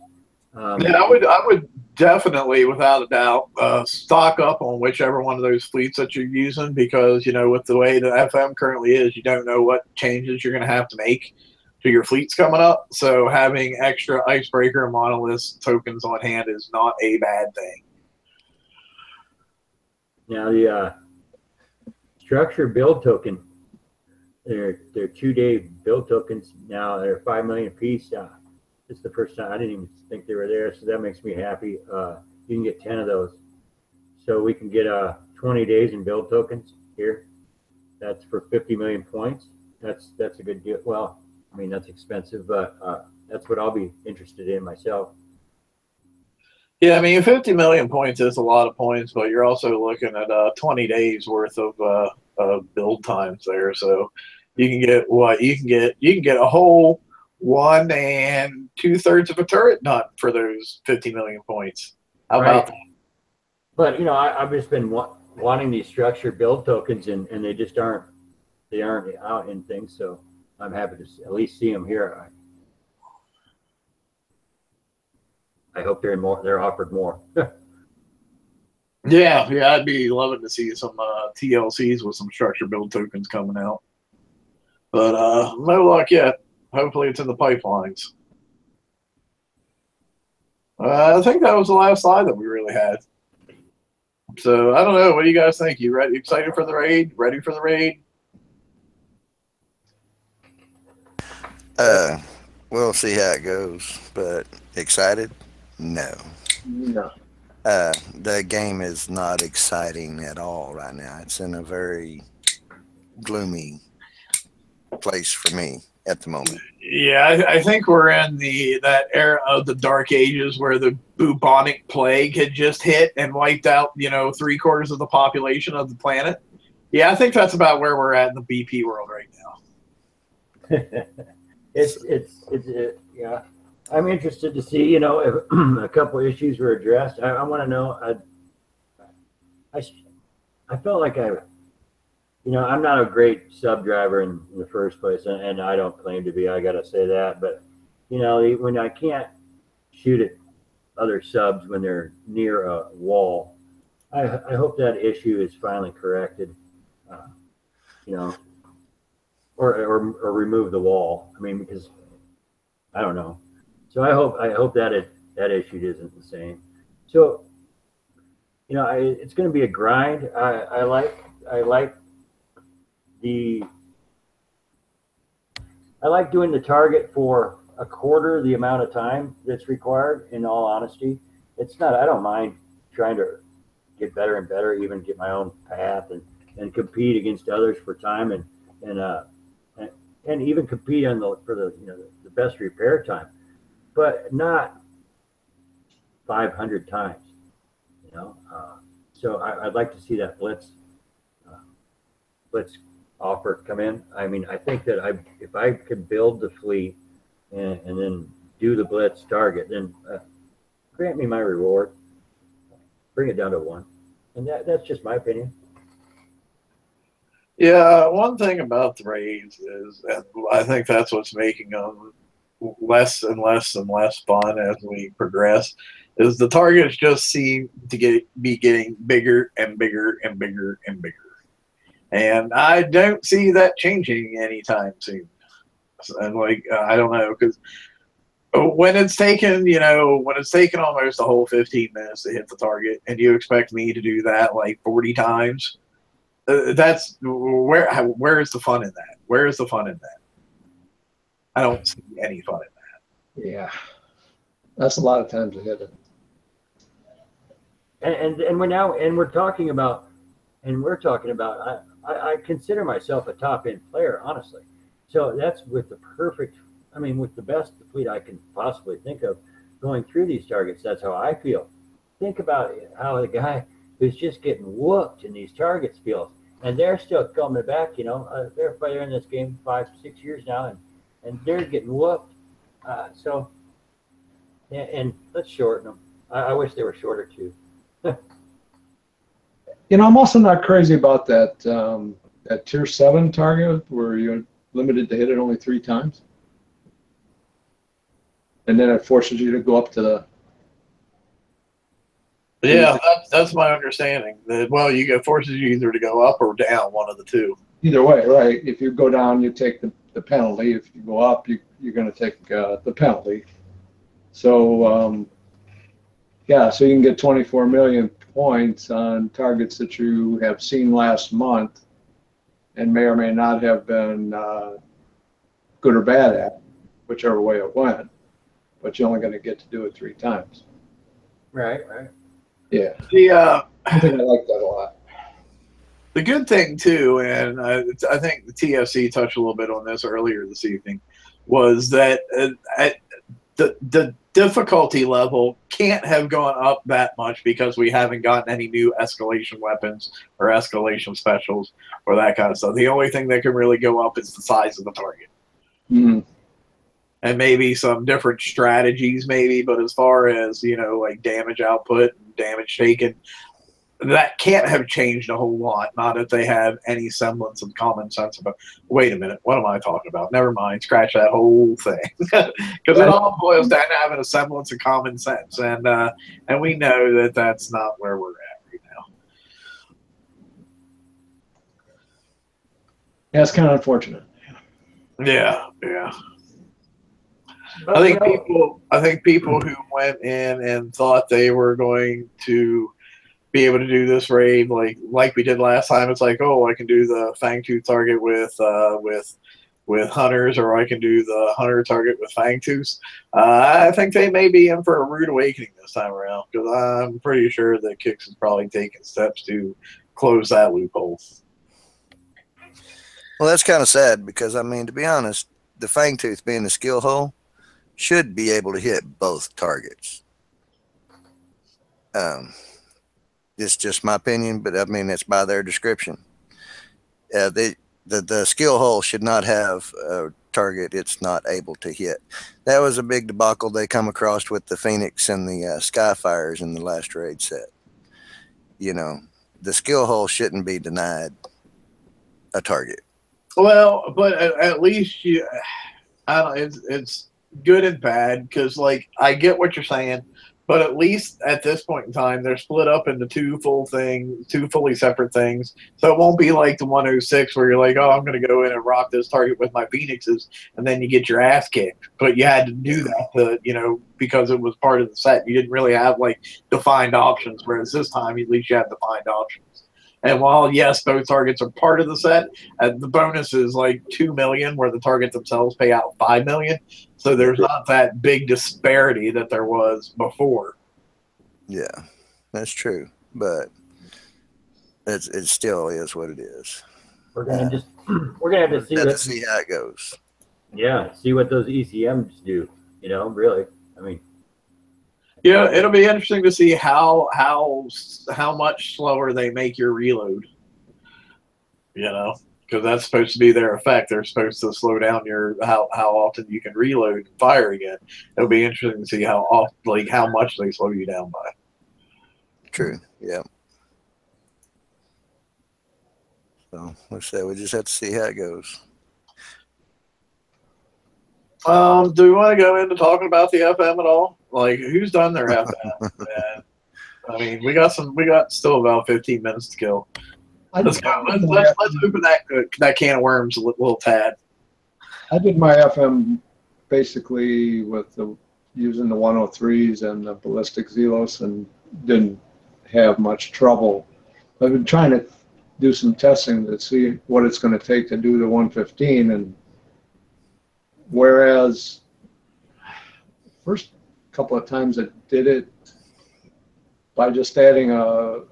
[SPEAKER 1] Yeah, I would definitely, without a doubt, stock up on whichever one of those fleets that you're using, because you know, with the way the FM currently is, you don't know what changes you're going to have to make to your fleets coming up. So having extra icebreaker and monolith tokens on hand is not a bad thing.
[SPEAKER 4] Now the structure build token, they're 2-day build tokens. Now they're 5 million a piece. It's the first time I didn't even think they were there, so that makes me happy. You can get 10 of those, so we can get 20 days in build tokens here. That's for 50 million points. That's a good deal. Well, I mean, that's expensive, but that's what I'll be interested in myself.
[SPEAKER 1] Yeah, I mean, 50 million points is a lot of points, but you're also looking at 20 days worth of build times there. So you can get what you can get. You can get a whole 1 2/3 of a turret done for those 50 million points. How about that?
[SPEAKER 4] But you know, I've just been wanting these structured build tokens, and they just aren't out in things. So I'm happy to at least see them here. I hope they're offered more.
[SPEAKER 1] Yeah, I'd be loving to see some TLCs with some structured build tokens coming out. But no luck yet. Hopefully it's in the pipelines. I think that was the last slide that we really had. So I don't know. What do you guys think? You ready? Excited for the raid? Ready for the raid?
[SPEAKER 2] We'll see how it goes, but excited? No.
[SPEAKER 3] No.
[SPEAKER 2] The game is not exciting at all right now. It's in a very gloomy place for me at the moment.
[SPEAKER 1] Yeah, I think we're in that era of the Dark Ages where the bubonic plague had just hit and wiped out, 3/4 of the population of the planet. Yeah, I think that's about where we're at in the BP world right now.
[SPEAKER 4] Yeah. I'm interested to see, if a couple issues were addressed. I want to know. I felt like I'm not a great sub driver in the first place, and I don't claim to be. I got to say that, but when I can't shoot at other subs when they're near a wall, I hope that issue is finally corrected. Or remove the wall. I mean, because I don't know. So I hope that issue isn't the same. So it's going to be a grind. I like doing the target for a quarter the amount of time that's required. In all honesty, it's not. I don't mind trying to get better and better, even get my own path and compete against others for time and even compete for the best repair time, but not 500 times. So I'd like to see that blitz offer come in. I mean, I think that if I could build the fleet and then do the blitz target, then grant me my reward, bring it down to 1, and that's just my opinion.
[SPEAKER 1] Yeah, one thing about the raids is, and I think that's what's making them less and less and less fun as we progress, is the targets just seem to be getting bigger and bigger and bigger and bigger. And I don't see that changing anytime soon. And I don't know, because when it's taken almost a whole 15 minutes to hit the target, and you expect me to do that like 40 times, that's where is the fun in that? Where is the fun in that? I don't see any fun in that.
[SPEAKER 3] Yeah, that's a lot of times to hit it.
[SPEAKER 4] And we're talking about I consider myself a top end player, honestly. So that's with the best fleet I can possibly think of going through these targets. That's how I feel. Think about how the guy who's just getting whooped in these target fields, and they're still coming back. They're playing in this game 5-6 years now, and they're getting whooped. So, yeah, and let's shorten them. I wish they were shorter too.
[SPEAKER 3] I'm also not crazy about that that tier 7 target where you're limited to hit it only 3 times, and then it forces you to go up to the.
[SPEAKER 1] Yeah, that's my understanding. That it forces you either to go up or down, one of the two.
[SPEAKER 3] Either way, right? If you go down, you take the penalty. If you go up, you're going to take the penalty. So yeah, so you can get 24 million points on targets that you have seen last month, and may or may not have been good or bad at, whichever way it went. But you're only going to get to do it 3 times.
[SPEAKER 4] Right.
[SPEAKER 3] Yeah. I think I like that a lot.
[SPEAKER 1] The good thing too, and I think the TFC touched a little bit on this earlier this evening, was that the difficulty level can't have gone up that much because we haven't gotten any new escalation weapons or escalation specials or that kind of stuff. The only thing that can really go up is the size of the target.
[SPEAKER 3] Mm-hmm.
[SPEAKER 1] And maybe some different strategies, maybe, but as far as, like damage output and damage taken, that can't have changed a whole lot. Not if they have any semblance of common sense about, wait a minute, what am I talking about? Never mind, scratch that whole thing. Because it all boils down to having a semblance of common sense. And we know that that's not where we're at right now.
[SPEAKER 3] Yeah, it's kind of unfortunate.
[SPEAKER 1] Yeah.
[SPEAKER 4] But,
[SPEAKER 1] I think people who went in and thought they were going to be able to do this raid like we did last time, it's like, oh, I can do the Fangtooth target with hunters, or I can do the hunter target with Fangtooths. I think they may be in for a rude awakening this time around, because I'm pretty sure that Kix is probably taking steps to close that loophole.
[SPEAKER 2] Well, that's kind of sad because, to be honest, the Fangtooth being the skill hole should be able to hit both targets. It's just my opinion, but it's by their description. The skill hole should not have a target it's not able to hit. That was a big debacle they come across with the Phoenix and the Skyfires in the last raid set. The skill hole shouldn't be denied a target.
[SPEAKER 1] Well, but at least I don't know, it's good and bad, because I get what you're saying, but at least at this point in time they're split up into two fully separate things, so it won't be like the 106 where you're like, oh, I'm going to go in and rock this target with my Phoenixes, and then you get your ass kicked. But you had to do that because it was part of the set. You didn't really have defined options, whereas this time at least you have defined options. And while, yes, both targets are part of the set, the bonus is 2 million, where the targets themselves pay out 5 million. So there's not that big disparity that there was before.
[SPEAKER 2] Yeah, that's true. But it still is what it is.
[SPEAKER 4] We're gonna have to see
[SPEAKER 2] how it goes.
[SPEAKER 4] Yeah, see what those ECMs do. Really.
[SPEAKER 1] Yeah, it'll be interesting to see how much slower they make your reload. Because that's supposed to be their effect. They're supposed to slow down how often you can reload and fire again. It'll be interesting to see how much they slow you down by.
[SPEAKER 2] True. Yeah. So like I said, we just have to see how it goes.
[SPEAKER 1] Do we want to go into talking about the FM at all? Who's done their FM? We got still about 15 minutes to kill. Let's go. Let's open that can of worms a little tad.
[SPEAKER 3] I did my FM basically with using the 103s and the ballistic Zelos, and didn't have much trouble. I've been trying to do some testing to see what it's going to take to do the 115, and whereas first couple of times I did it by just adding a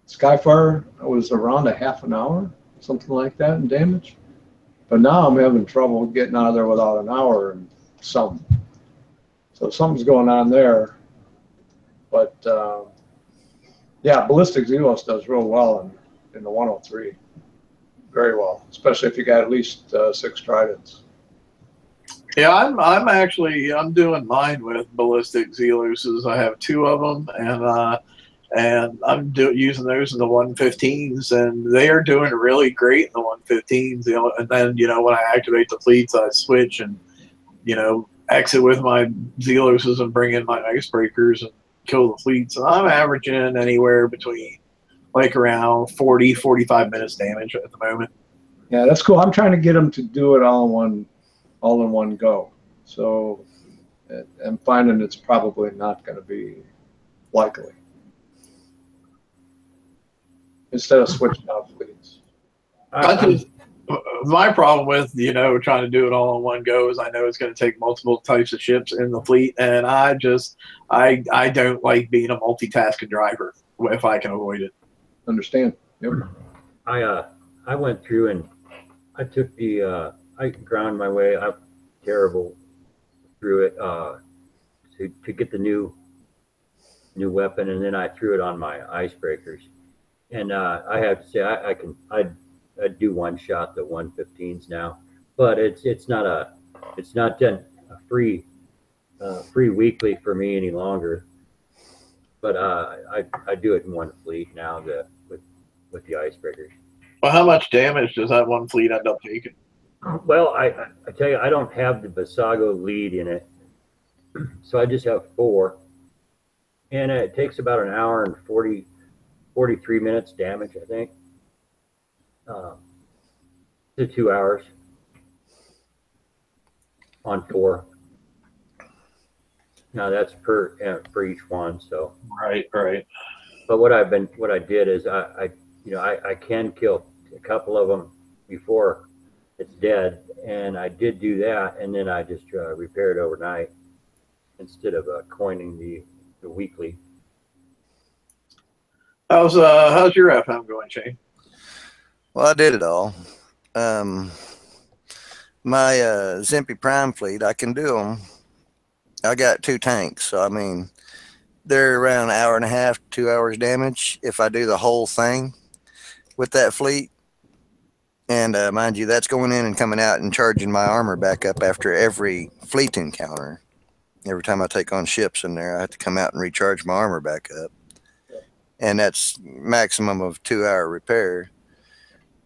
[SPEAKER 3] Skyfire, it was around a half an hour, something like that, in damage. But now I'm having trouble getting out of there without an hour and some. So something's going on there. But Yeah, ballistic Zelos does real well in the 103. Very well, especially if you got at least 6 tridents.
[SPEAKER 1] Yeah, I'm doing mine with ballistic Zeloses. I have 2 of them, and I'm using those in the 115s, and they are doing really great in the 115s. You know, and then when I activate the fleets, I switch and exit with my Zeloses and bring in my icebreakers and kill the fleets. And I'm averaging anywhere between like around 40-45 minutes damage at the moment.
[SPEAKER 3] Yeah, that's cool. I'm trying to get them to do it all in one go. So I'm finding it's probably not going to be likely. Instead of switching out fleets.
[SPEAKER 1] My problem with trying to do it all in one go is I know it's going to take multiple types of ships in the fleet, and I don't like being a multitasking driver if I can avoid it.
[SPEAKER 3] Understand? Yep.
[SPEAKER 4] I went through and I took I ground my way up terrible through it to get the new weapon, and then I threw it on my icebreakers. And I have to say I do one shot the 115s now, but it's not done a free weekly for me any longer. But I do it in one fleet now with the icebreakers.
[SPEAKER 1] Well, how much damage does that one fleet end up taking?
[SPEAKER 4] Well, I tell you, I don't have the Basago lead in it, so I just have 4, and it takes about an hour and 43 minutes damage, I think, to 2 hours on 4. Now that's per each one. So
[SPEAKER 1] right.
[SPEAKER 4] But what I did is I can kill a couple of them before it's dead, and I did do that, and then I just repaired overnight instead of coining the weekly.
[SPEAKER 1] How's your FM going, Shane?
[SPEAKER 2] Well, I did it all. My Zimpy Prime fleet, I can do them. I got 2 tanks, so I mean, they're around an hour and a half, 2 hours damage if I do the whole thing with that fleet. And mind you, that's going in and coming out and charging my armor back up after every fleet encounter. Every time I take on ships in there, I have to come out and recharge my armor back up. And that's maximum of 2 hour repair.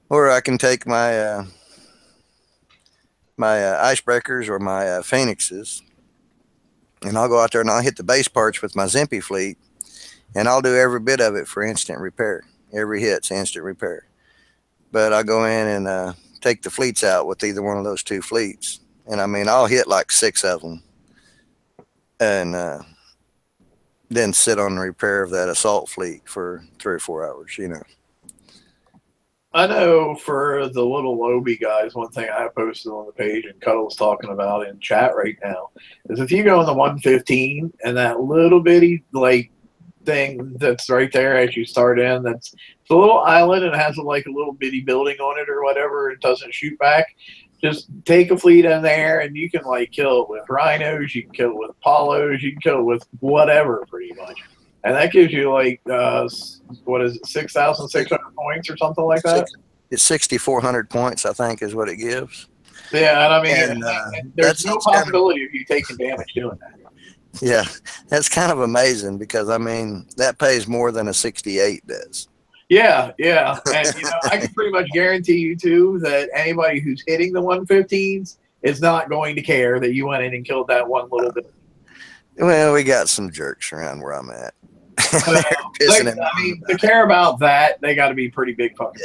[SPEAKER 2] Or I can take my my icebreakers or my phoenixes, and I'll go out there and I'll hit the base parts with my Zimpy fleet, and I'll do every bit of it for instant repair. Every hit's instant repair. But I'll go in and take the fleets out with either one of those 2 fleets. And I mean, I'll hit like 6 of them. And then sit on the repair of that assault fleet for 3 or 4 hours,
[SPEAKER 1] I know for the little Obi guys, one thing I posted on the page and Cuddle's talking about in chat right now is if you go in the 115 and that little bitty thing that's right there as you start in, it's a little island and it has a little bitty building on it or whatever, it doesn't shoot back. Just take a fleet in there and you can kill it with rhinos, you can kill it with Apollos, you can kill it with whatever pretty much. And that gives you what is it, 6,600 points or something like that?
[SPEAKER 2] It's 6,400 points, I think, is what it gives.
[SPEAKER 1] Yeah, and I mean, and there's no possibility of you taking damage doing that.
[SPEAKER 2] Yeah, that's kind of amazing because, I mean, that pays more than a 68 does.
[SPEAKER 1] Yeah. And, I can pretty much guarantee you, too, that anybody who's hitting the 115s is not going to care that you went in and killed that one little bit.
[SPEAKER 2] Well, we got some jerks around where I'm at.
[SPEAKER 1] To care about that, they got to be pretty big fuckers.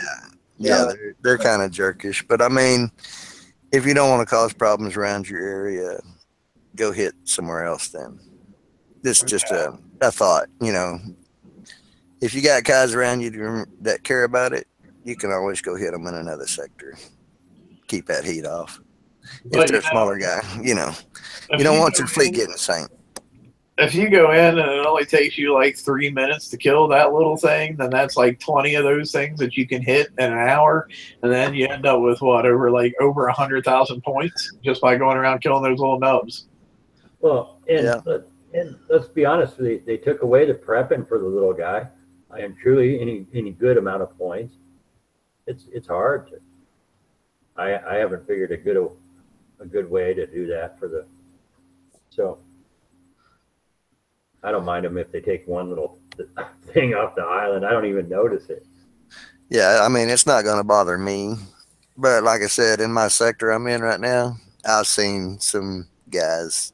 [SPEAKER 2] Yeah, they're kind of jerkish. But, I mean, if you don't want to cause problems around your area, go hit somewhere else then. This is just a thought, If you got guys around you that care about it, you can always go hit them in another sector. Keep that heat off. If they're a smaller guy, you don't want your fleet getting sank.
[SPEAKER 1] If you go in and it only takes you 3 minutes to kill that little thing, then that's 20 of those things that you can hit in an hour, and then you end up with over 100,000 points just by going around killing those little nubs.
[SPEAKER 4] Well, and let's be honest, they took away the prepping for the little guy. and truly any good amount of points, it's hard to. I haven't figured a good way to do that so I don't mind them if they take one little thing off the island. I don't even notice it.
[SPEAKER 2] Yeah, I mean, it's not going to bother me. But like I said, in my sector I'm in right now, I've seen some guys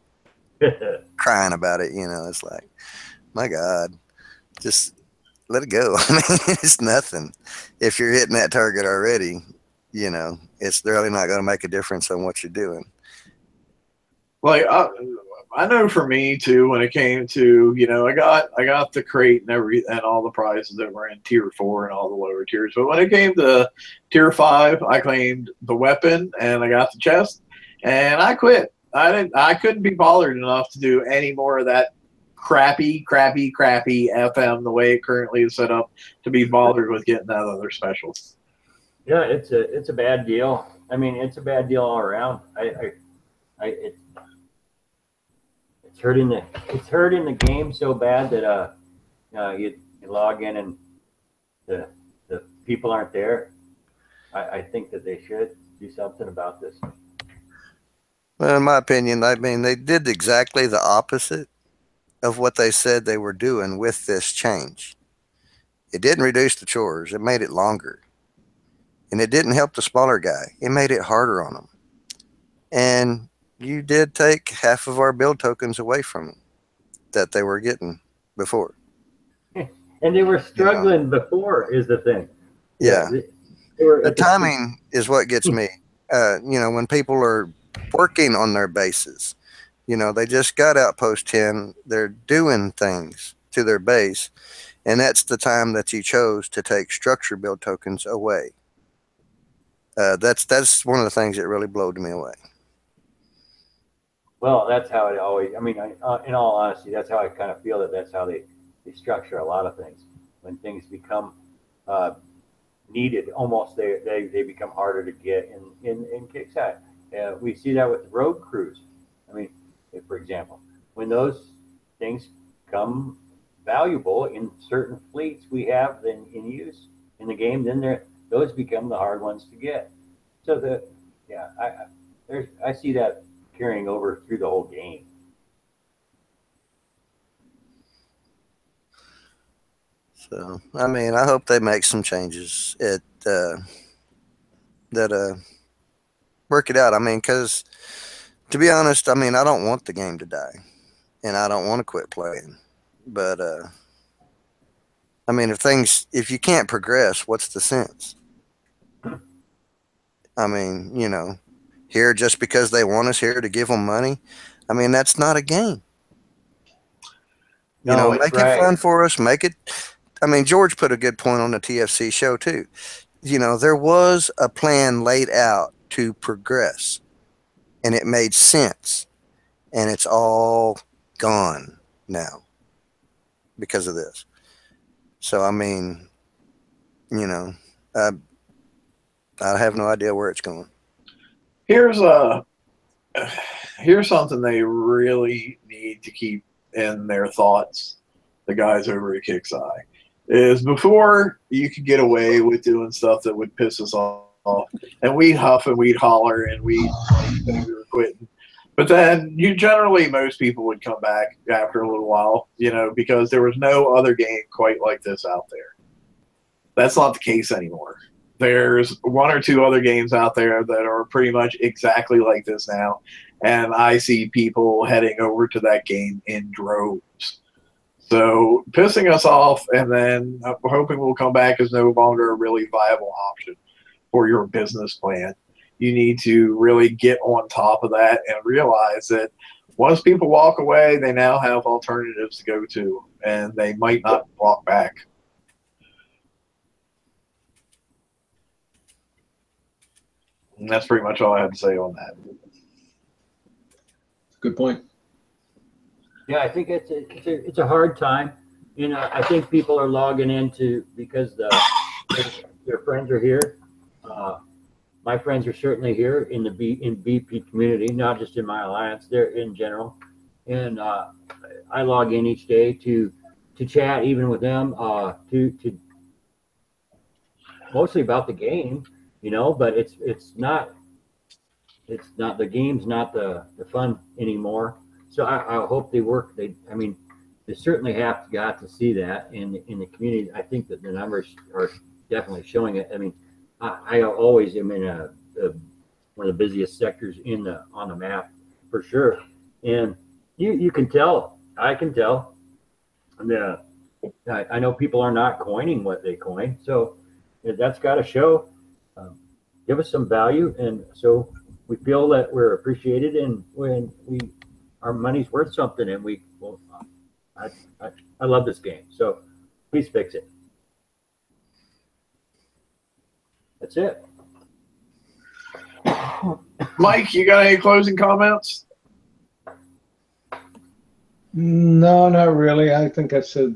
[SPEAKER 2] crying about it. It's like, my God, just let it go. I mean, it's nothing. If you're hitting that target already, it's really not going to make a difference on what you're doing.
[SPEAKER 1] Like I know for me too, when it came to, I got the crate and all the prizes that were in tier 4 and all the lower tiers. But when it came to tier 5, I claimed the weapon and I got the chest, and I quit. I couldn't be bothered enough to do any more of that crappy FM the way it currently is set up to be bothered with getting that other special.
[SPEAKER 4] Yeah, it's a bad deal. I mean, it's a bad deal all around. It's hurting the game so bad that you log in and the people aren't there. I think that they should do something about this.
[SPEAKER 2] Well, in my opinion, I mean, they did exactly the opposite of what they said they were doing with this change. It didn't reduce the chores. It made it longer. And it didn't help the smaller guy. It made it harder on him. And you did take half of our build tokens away from them that they were getting before.
[SPEAKER 4] And they were struggling before is the thing.
[SPEAKER 2] Yeah. The timing is what gets me. When people are working on their bases, they just got outpost 10. They're doing things to their base. And that's the time that you chose to take structure build tokens away. That's one of the things that really blowed me away.
[SPEAKER 4] Well, that's how it always. I mean, in all honesty, that's how I kind of feel that's how they structure a lot of things. When things become needed, almost they become harder to get in Kicksat. We see that with road crews. I mean, for example, when those things come valuable in certain fleets we have in use in the game, then those become the hard ones to get. So I see that carrying over through the whole game.
[SPEAKER 2] So, I mean, I hope they make some changes that work it out. I mean, because to be honest, I mean, I don't want the game to die, and I don't want to quit playing. But I mean, if you can't progress, what's the sense? I mean, here just because they want us here to give them money. I mean, that's not a game.
[SPEAKER 4] No,
[SPEAKER 2] make it fun for us. Make it. I mean, George put a good point on the TFC show too. There was a plan laid out to progress, and it made sense, and it's all gone now because of this. So, I mean, I have no idea where it's going.
[SPEAKER 1] Here's something they really need to keep in their thoughts, the guys over at Kickside, is before you could get away with doing stuff that would piss us off, and we'd huff and we'd holler and we'd think we were quitting. But then most people would come back after a little while, because there was no other game quite like this out there. That's not the case anymore. There's one or two other games out there that are pretty much exactly like this now, and I see people heading over to that game in droves. So pissing us off and then hoping we'll come back is no longer a really viable option for your business plan. You need to really get on top of that and realize that once people walk away, they now have alternatives to go to, and they might not walk back. And that's pretty much all I have to say on that.
[SPEAKER 3] Good point.
[SPEAKER 4] Yeah, I think it's a hard time. I think people are logging into because their friends are here. My friends are certainly here in the BP community, not just in my alliance. They're in general, and I log in each day to to chat even with them, to mostly about the game, you know, but it's not the game's not the fun anymore. So I hope they work. I mean, they certainly have got to see that in the community. I think that the numbers are definitely showing it. I mean, I always am in one of the busiest sectors on the map for sure, and you can tell. I can tell. I know people are not coining what they coin, so that's got to show. Give us some value, and so we feel that we're appreciated, and when our money's worth something, and I love this game, so please fix it. That's it.
[SPEAKER 1] Mike, you got any closing comments?
[SPEAKER 3] No, not really. I think I said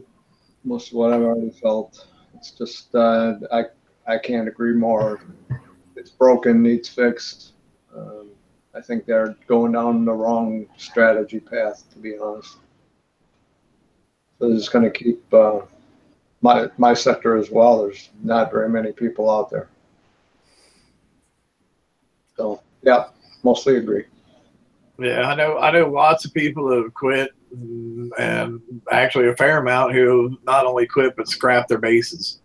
[SPEAKER 3] most of what I've already felt. It's just I can't agree more. It's broken, needs fixed. I think they're going down the wrong strategy path, to be honest. So this is going to keep my sector as well. There's not very many people out there. So yeah, mostly agree.
[SPEAKER 1] Yeah, I know lots of people who have quit, and actually a fair amount who not only quit but scrap their bases.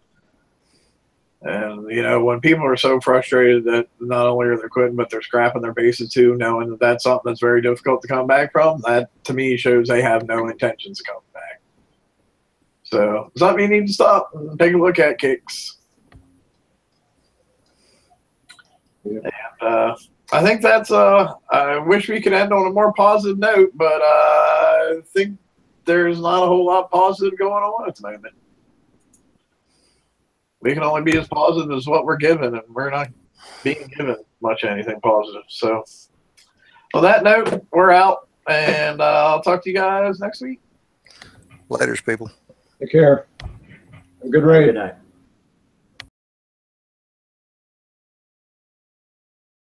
[SPEAKER 1] And you know, when people are so frustrated that not only are they quitting but they're scrapping their bases too, knowing that that's something that's very difficult to come back from, that to me shows they have no intentions of coming back. So something you need to stop and take a look at, Kicks.
[SPEAKER 3] Yeah.
[SPEAKER 1] And I think that's I wish we could end on a more positive note, but I think there's not a whole lot positive going on at the moment. We can only be as positive as what we're given, and we're not being given much anything positive. So on that note, we're out, and I'll talk to you guys next week.
[SPEAKER 2] Laters, people.
[SPEAKER 3] Take care. Have a good raid.
[SPEAKER 4] Good night.